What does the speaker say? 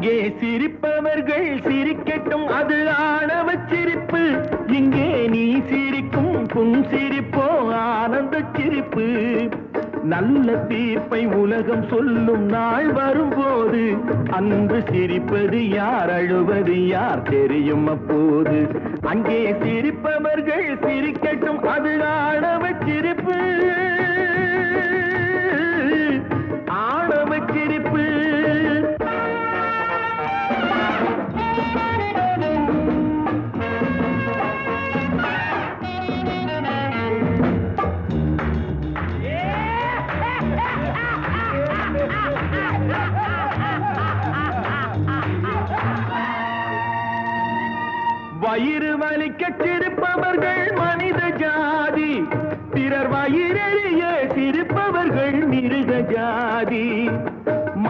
அங்கே சிரிப்பவர்கள் சிரிக்கட்டும், அது ஆணவ சிரிப்பு. இங்கே நீ சிரிக்கும் புன் சிரிப்போ ஆனந்த சிரிப்பு. நல்ல தீர்ப்பை உலகம் சொல்லும் நாள் வரும்போது அன்று சிரிப்பது யார், அழுவது யார் தெரியும் அப்போது. அங்கே சிரிப்பவர்கள் சிரிக்கட்டும், அது ஆணவ சிரிப்பு, ஆணவ சிரிப்பு. வயிறு வலிக்க சிரிப்பு,